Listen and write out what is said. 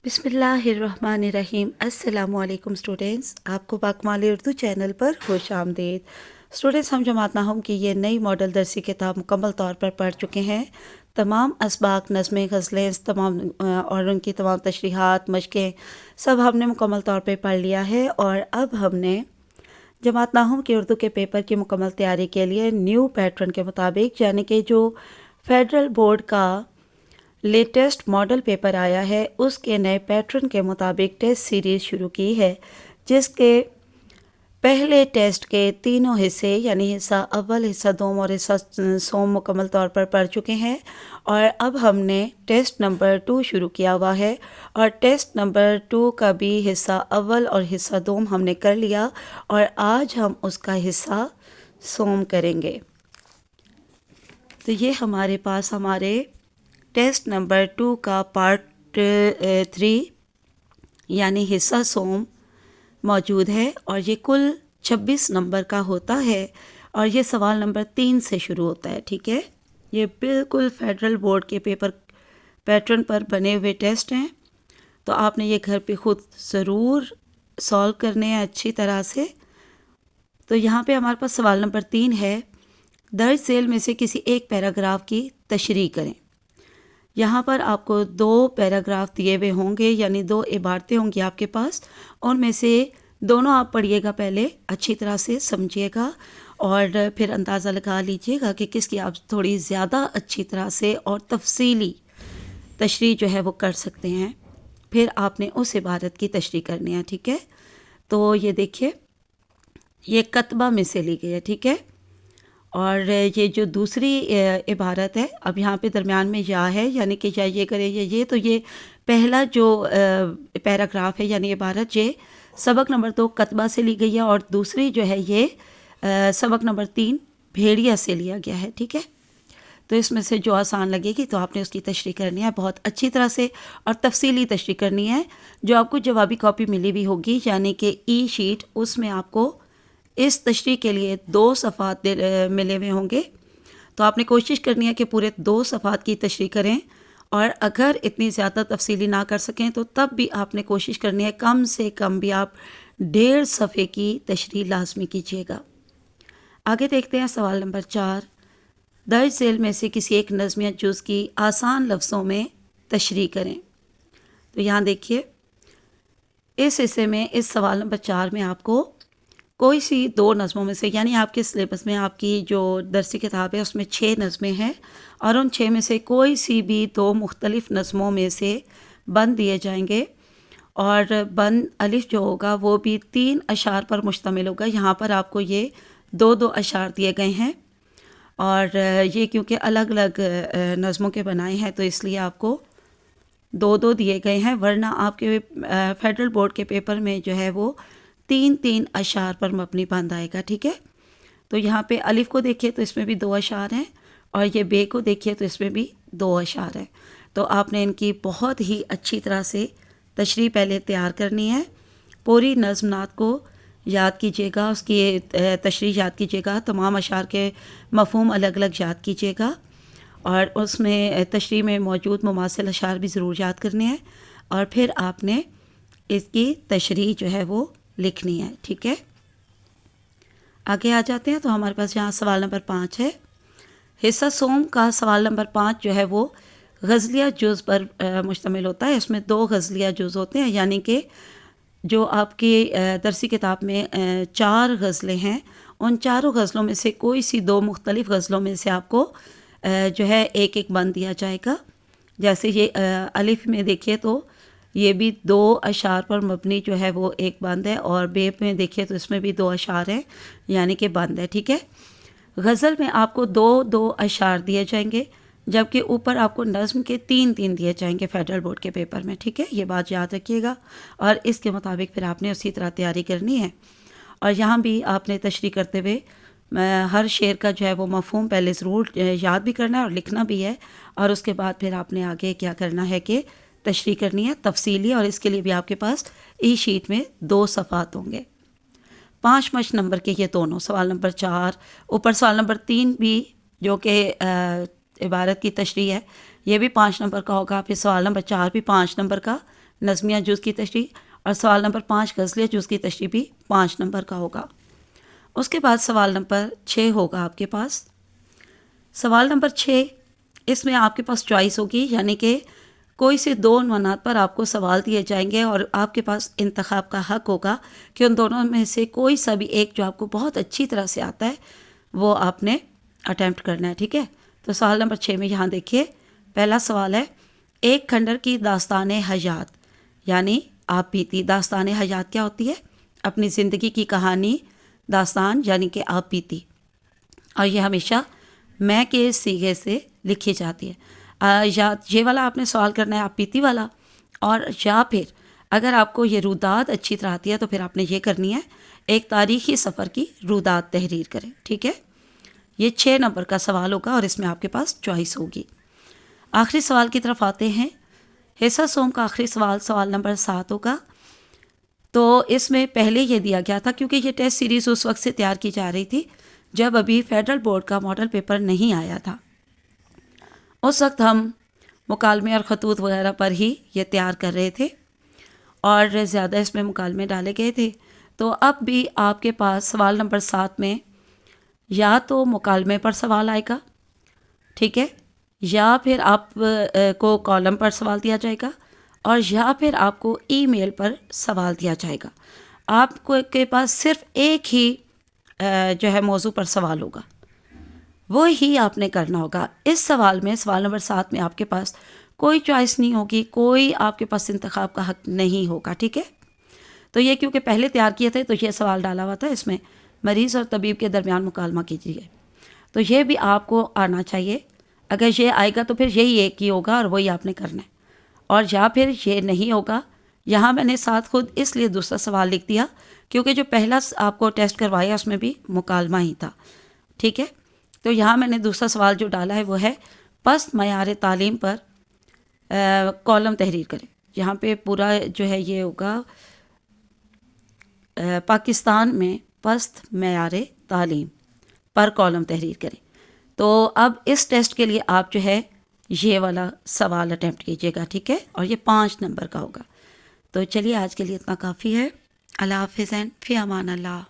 بسم اللہ الرحمن الرحیم۔ السلام علیکم اسٹوڈینٹس، آپ کو باکمال اردو چینل پر خوش آمدید۔ اسٹوڈینٹس، ہم جماعت ناہم کی یہ نئی ماڈل درسی کتاب مکمل طور پر پڑھ چکے ہیں۔ تمام اسباق، نظمیں، غزلیں اور ان کی تمام تشریحات، مشقیں سب ہم نے مکمل طور پہ پڑھ لیا ہے، اور اب ہم نے جماعت ناہم کے اردو کے پیپر کی مکمل تیاری کے لیے نیو پیٹرن کے مطابق، یعنی کہ جو فیڈرل بورڈ کا لیٹسٹ ماڈل پیپر آیا ہے اس کے نئے پیٹرن کے مطابق ٹیسٹ سیریز شروع کی ہے، جس کے پہلے ٹیسٹ کے تینوں حصے یعنی حصہ اول، حصہ دوم اور حصہ سوم مکمل طور پر پڑھ چکے ہیں، اور اب ہم نے ٹیسٹ نمبر 2 شروع کیا ہوا ہے، اور ٹیسٹ نمبر 2 کا بھی حصہ اول اور حصہ دوم ہم نے کر لیا، اور آج ہم اس کا حصہ سوم کریں گے۔ تو یہ ہمارے پاس ہمارے ٹیسٹ نمبر 2 کا پارٹ 3 یعنی حصہ سوم موجود ہے، اور یہ کل 26 نمبر کا ہوتا ہے، اور یہ سوال نمبر 3 سے شروع ہوتا ہے۔ ٹھیک ہے، یہ بالکل فیڈرل بورڈ کے پیپر پیٹرن پر بنے ہوئے ٹیسٹ ہیں، تو آپ نے یہ گھر پہ خود ضرور سالو کرنے ہیں اچھی طرح سے۔ تو یہاں پہ ہمارے پاس سوال نمبر 3 ہے، درج ذیل میں سے کسی ایک پیراگراف کی تشریح کریں۔ یہاں پر آپ کو 2 پیراگراف دیے ہوئے ہوں گے، یعنی 2 عبارتیں ہوں گی آپ کے پاس، ان میں سے دونوں آپ پڑھیے گا، پہلے اچھی طرح سے سمجھیے گا اور پھر اندازہ لگا لیجیے گا کہ کس کی آپ تھوڑی زیادہ اچھی طرح سے اور تفصیلی تشریح جو ہے وہ کر سکتے ہیں، پھر آپ نے اس عبارت کی تشریح کرنی ہے۔ ٹھیک ہے، تو یہ دیکھیے، یہ کتبہ میں سے لی گئی ہے۔ ٹھیک ہے، اور یہ جو دوسری عبارت ہے، اب یہاں پہ درمیان میں یا ہے، یعنی کہ یا یہ کرے یا یہ، تو یہ پہلا جو پیراگراف ہے یعنی عبارت، یہ سبق نمبر 2 کتبہ سے لی گئی ہے، اور دوسری جو ہے یہ سبق نمبر 3 بھیڑیا سے لیا گیا ہے۔ ٹھیک ہے، تو اس میں سے جو آسان لگے گی تو آپ نے اس کی تشریح کرنی ہے بہت اچھی طرح سے اور تفصیلی تشریح کرنی ہے۔ جو آپ کو جوابی کاپی ملی بھی ہوگی یعنی کہ ای شیٹ، اس میں آپ کو اس تشریح کے لیے 2 صفحات ملے ہوئے ہوں گے، تو آپ نے کوشش کرنی ہے کہ پورے 2 صفحات کی تشریح کریں، اور اگر اتنی زیادہ تفصیلی نہ کر سکیں تو تب بھی آپ نے کوشش کرنی ہے کم سے کم بھی آپ 1.5 صفحے کی تشریح لازمی کیجیے گا۔ آگے دیکھتے ہیں سوال نمبر 4، درج ذیل میں سے کسی ایک نظم یا جز کی آسان لفظوں میں تشریح کریں۔ تو یہاں دیکھیے، اس حصے میں اس سوال نمبر 4 میں آپ کو کوئی سی 2 نظموں میں سے، یعنی آپ کے سلیبس میں آپ کی جو درسی کتاب ہے اس میں 6 نظمیں ہیں، اور ان 6 میں سے کوئی سی بھی 2 مختلف نظموں میں سے بند دیے جائیں گے، اور بند الف جو ہوگا وہ بھی 3 اشعار پر مشتمل ہوگا۔ یہاں پر آپ کو یہ 2 اشعار دیے گئے ہیں، اور یہ کیونکہ الگ الگ نظموں کے بنائے ہیں تو اس لیے آپ کو 2 دیے گئے ہیں، ورنہ آپ کے فیڈرل بورڈ کے پیپر میں جو ہے وہ 3 اشعار پر مبنی بند آئے گا۔ ٹھیک ہے، تو یہاں پہ الف کو دیکھیے تو اس میں بھی 2 اشعار ہیں، اور یہ بے کو دیکھیے تو اس میں بھی 2 اشعار ہیں، تو آپ نے ان کی بہت ہی اچھی طرح سے تشریح پہلے تیار کرنی ہے۔ پوری نظم نعت کو یاد کیجیے گا، اس کی تشریح یاد کیجیے گا، تمام اشعار کے مفہوم الگ الگ یاد کیجیے گا، اور اس میں تشریح میں موجود مماثل اشعار بھی ضرور یاد کرنے ہیں، اور پھر آپ نے اس کی تشریح جو ہے وہ لکھنی ہے۔ ٹھیک ہے، آگے آ جاتے ہیں، تو ہمارے پاس یہاں سوال نمبر 5 ہے۔ حصہ سوم کا سوال نمبر 5 جو ہے وہ غزلیہ جز پر مشتمل ہوتا ہے۔ اس میں 2 غزلیہ جز ہوتے ہیں، یعنی کہ جو آپ کی درسی کتاب میں 4 غزلیں ہیں، ان 4 غزلوں میں سے کوئی سی 2 مختلف غزلوں میں سے آپ کو جو ہے ایک بند دیا جائے گا۔ جیسے یہ الف میں دیکھیے تو یہ بھی 2 اشعار پر مبنی جو ہے وہ ایک بند ہے، اور بے میں دیکھیے تو اس میں بھی 2 اشعار ہیں یعنی کہ بند ہے۔ ٹھیک ہے، غزل میں آپ کو 2 اشعار دیے جائیں گے، جبکہ اوپر آپ کو نظم کے 3 دیے جائیں گے فیڈرل بورڈ کے پیپر میں۔ ٹھیک ہے، یہ بات یاد رکھیے گا، اور اس کے مطابق پھر آپ نے اسی طرح تیاری کرنی ہے، اور یہاں بھی آپ نے تشریح کرتے ہوئے ہر شعر کا جو ہے وہ مفہوم پہلے ضرور یاد بھی کرنا ہے اور لکھنا بھی ہے، اور اس کے بعد پھر آپ نے آگے کیا کرنا ہے کہ تشریح کرنی ہے تفصیلی، اور اس کے لیے بھی آپ کے پاس ای شیٹ میں 2 صفحات ہوں گے۔ 5 نمبر کے یہ دونوں، سوال نمبر 4 اوپر سوال نمبر 3 بھی جو کہ عبارت کی تشریح ہے، یہ بھی 5 نمبر کا ہوگا، پھر سوال نمبر 4 بھی 5 نمبر کا نظمیہ جز کی تشریح، اور سوال نمبر 5 غزلیہ جز کی تشریح بھی 5 نمبر کا ہوگا۔ اس کے بعد سوال نمبر 6 ہوگا آپ کے پاس۔ سوال نمبر 6، اس میں آپ کے پاس چوائس ہوگی، یعنی کہ کوئی سے 2 عنوانات پر آپ کو سوال دیے جائیں گے اور آپ کے پاس انتخاب کا حق ہوگا کہ ان دونوں میں سے کوئی سا بھی ایک جو آپ کو بہت اچھی طرح سے آتا ہے وہ آپ نے اٹیمپٹ کرنا ہے، ٹھیک ہے۔ تو سوال نمبر 6 میں یہاں دیکھیے، پہلا سوال ہے، ایک کھنڈر کی داستان حیات، یعنی آپ بیتی۔ داستان حیات کیا ہوتی ہے؟ اپنی زندگی کی کہانی، داستان یعنی کہ آپ بیتی، اور یہ ہمیشہ میں کے صیغے سے لکھی جاتی ہے۔ یا یہ والا آپ نے سوال کرنا ہے آپ بیتی والا، اور یا پھر اگر آپ کو یہ روداد اچھی طرح آتی ہے تو پھر آپ نے یہ کرنی ہے، ایک تاریخی سفر کی روداد تحریر کریں، ٹھیک ہے۔ یہ 6 نمبر کا سوال ہوگا اور اس میں آپ کے پاس چوائس ہوگی۔ آخری سوال کی طرف آتے ہیں۔ حصہ سوم کا آخری سوال، سوال نمبر 7 ہوگا۔ تو اس میں پہلے یہ دیا گیا تھا، کیونکہ یہ ٹیسٹ سیریز اس وقت سے تیار کی جا رہی تھی جب ابھی فیڈرل بورڈ کا ماڈل پیپر نہیں آیا تھا۔ اس وقت ہم مکالمے اور خطوط وغیرہ پر ہی یہ تیار کر رہے تھے اور زیادہ اس میں مکالمے ڈالے گئے تھے۔ تو اب بھی آپ کے پاس سوال نمبر 7 میں یا تو مکالمے پر سوال آئے گا، ٹھیک ہے، یا پھر آپ کو کالم پر سوال دیا جائے گا، اور یا پھر آپ کو ای میل پر سوال دیا جائے گا۔ آپ کو کے پاس صرف ایک ہی جو ہے موضوع پر سوال ہوگا، وہ ہی آپ نے کرنا ہوگا۔ اس سوال میں، سوال نمبر 7 میں آپ کے پاس کوئی چوائس نہیں ہوگی، کوئی آپ کے پاس انتخاب کا حق نہیں ہوگا، ٹھیک ہے۔ تو یہ کیونکہ پہلے تیار کیے تھے تو یہ سوال ڈالا ہوا تھا، اس میں مریض اور طبیب کے درمیان مکالمہ کیجیے، تو یہ بھی آپ کو آنا چاہیے۔ اگر یہ آئے گا تو پھر یہی ایک ہی ہوگا اور وہی آپ نے کرنا ہے، اور یا پھر یہ نہیں ہوگا۔ یہاں میں نے ساتھ خود اس لیے دوسرا سوال لکھ دیا کیونکہ جو پہلا آپ کو ٹیسٹ کروایا اس میں بھی مکالمہ ہی تھا، ٹھیک ہے۔ تو یہاں میں نے دوسرا سوال جو ڈالا ہے وہ ہے، پست معیار تعلیم پر کالم تحریر کریں۔ یہاں پہ پورا جو ہے یہ ہوگا، پاکستان میں پست معیار تعلیم پر کالم تحریر کریں۔ تو اب اس ٹیسٹ کے لیے آپ جو ہے یہ والا سوال اٹیمپٹ کیجیے گا، ٹھیک ہے، اور یہ 5 نمبر کا ہوگا۔ تو چلیے آج کے لیے اتنا کافی ہے۔ اللہ حافظ، فی امان اللہ۔